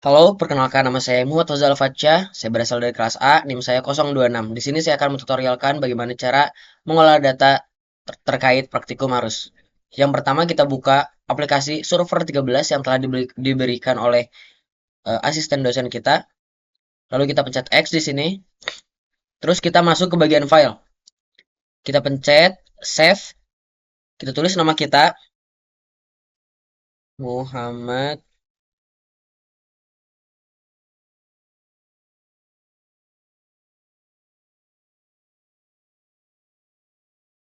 Halo, perkenalkan nama saya Muhammad Fazal Fatsya. Saya berasal dari kelas A, NIM saya 026. Di sini saya akan mentutorialkan bagaimana cara mengolah data terkait praktikum arus. Yang pertama kita buka aplikasi Server 13 yang telah diberikan oleh asisten dosen kita. Lalu kita pencet X di sini. Terus kita masuk ke bagian file. Kita pencet save. Kita tulis nama kita Muhammad.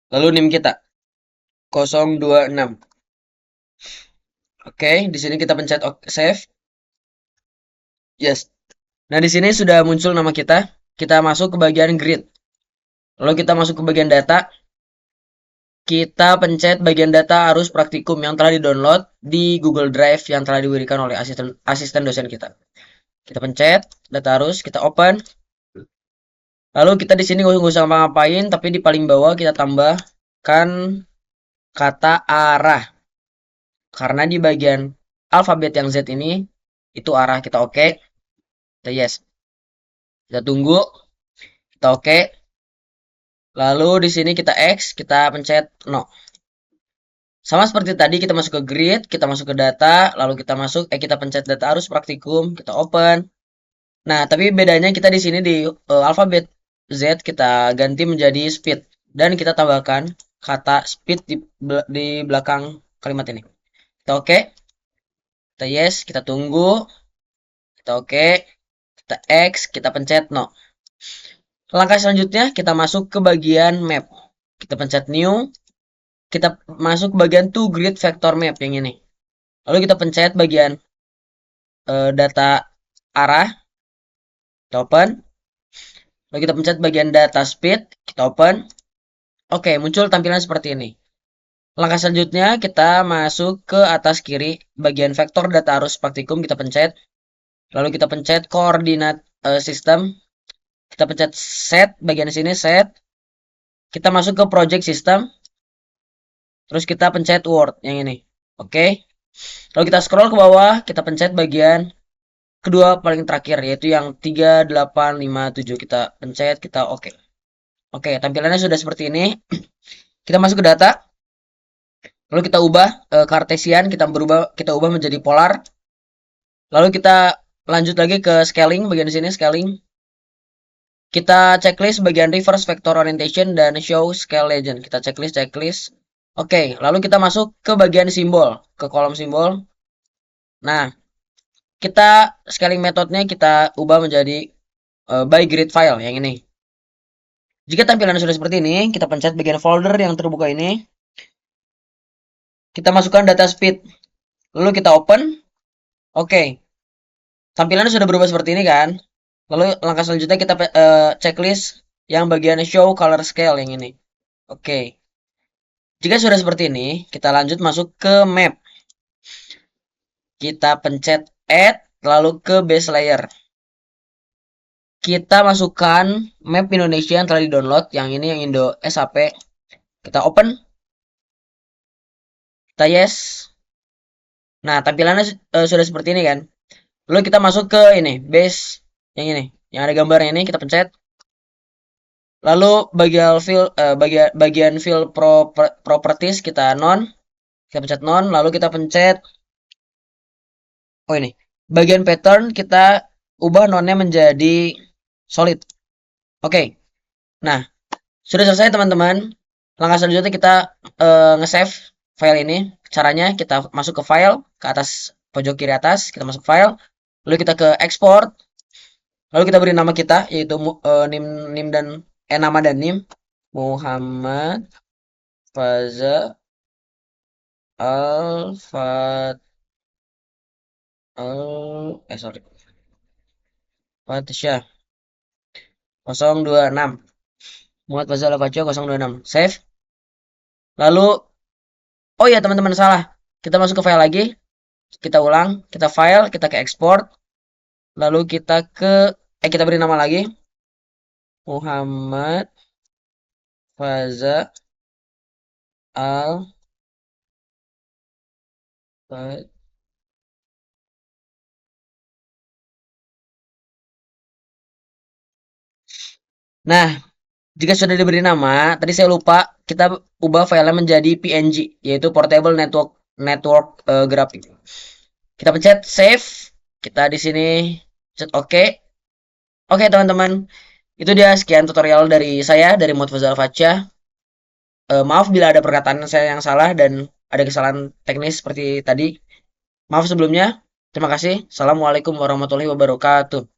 Lalu NIM kita 026. Oke, di sini kita pencet save. Yes. Nah, di sini sudah muncul nama kita. Kita masuk ke bagian grid. Lalu kita masuk ke bagian data. Kita pencet bagian data arus praktikum yang telah di-download di Google Drive yang telah diberikan oleh asisten dosen kita. Kita pencet data arus, kita open. Lalu kita di sini nggak usah ngapa-ngapain, tapi di paling bawah kita tambahkan kata arah. Karena di bagian alfabet yang Z ini itu arah, kita oke. Kita yes. Kita tunggu, kita oke. Lalu di sini kita X, kita pencet no. Sama seperti tadi kita masuk ke grid, kita masuk ke data, lalu kita pencet data arus praktikum, kita open. Nah, tapi bedanya kita di sini di alfabet Z kita ganti menjadi speed dan kita tambahkan kata speed di belakang kalimat ini. Kita oke, kita yes, kita tunggu, kita oke, kita X, kita pencet no. Langkah selanjutnya kita masuk ke bagian map. Kita pencet new, kita masuk ke bagian to grid vector map yang ini. Lalu kita pencet bagian data arah, kita open. Lalu kita pencet bagian data speed, kita open. Oke, muncul tampilan seperti ini. Langkah selanjutnya kita masuk ke atas kiri, bagian vektor data arus praktikum, kita pencet. Lalu kita pencet koordinat sistem, kita pencet set, bagian sini set. Kita masuk ke project system, terus kita pencet word yang ini. Oke. Lalu kita scroll ke bawah, kita pencet bagian kedua paling terakhir, yaitu yang 3857. Kita pencet, kita oke. Oke, tampilannya sudah seperti ini. Kita masuk ke data, lalu kita ubah Cartesian, kita ubah menjadi polar. Lalu kita lanjut lagi ke scaling, bagian sini scaling. Kita checklist bagian reverse vector orientation dan show scale legend. Kita checklist. Oke, lalu kita masuk ke bagian simbol, ke kolom simbol. Nah, kita scaling metodenya kita ubah menjadi by grid file yang ini. Jika tampilannya sudah seperti ini, kita pencet bagian folder yang terbuka ini. Kita masukkan data speed. Lalu kita open. Oke. Tampilannya sudah berubah seperti ini kan? Lalu langkah selanjutnya kita checklist yang bagian show color scale yang ini. Oke. Jika sudah seperti ini, kita lanjut masuk ke map. Kita pencet add, lalu ke base layer. Kita masukkan map Indonesia yang telah di-download, yang ini yang Indo SAP. Kita open. Kita yes. Nah, tampilannya sudah seperti ini kan? Lalu kita masuk ke ini, base yang ini, yang ada gambarnya ini, kita pencet. Lalu bagian fill properties kita non, kita pencet non, lalu kita pencet oh ini. Bagian pattern kita ubah nonnya menjadi solid. Oke. Nah, sudah selesai teman-teman. Langkah selanjutnya kita nge-save file ini. Caranya kita masuk ke file, ke atas pojok kiri atas, kita masuk file, lalu kita ke export. Lalu kita beri nama kita yaitu nim nim dan nama dan nim Muhammad Faza Al sorry, Fatsya 026. Muhammad Faza Al Fatsya 026. Save. Lalu oh ya teman-teman salah. Kita masuk ke file lagi. Kita ulang, kita file, kita ke export. Lalu kita beri nama lagi. Muhammad Faza Al Nah, jika sudah diberi nama, tadi saya lupa, kita ubah filenya menjadi PNG, yaitu Portable Network Graphic. Kita pencet save, kita di sini pencet OK. Oke teman-teman, itu dia sekian tutorial dari saya dari Murtazal Fatsya. Maaf bila ada perkataan saya yang salah dan ada kesalahan teknis seperti tadi. Maaf sebelumnya. Terima kasih. Assalamualaikum warahmatullahi wabarakatuh.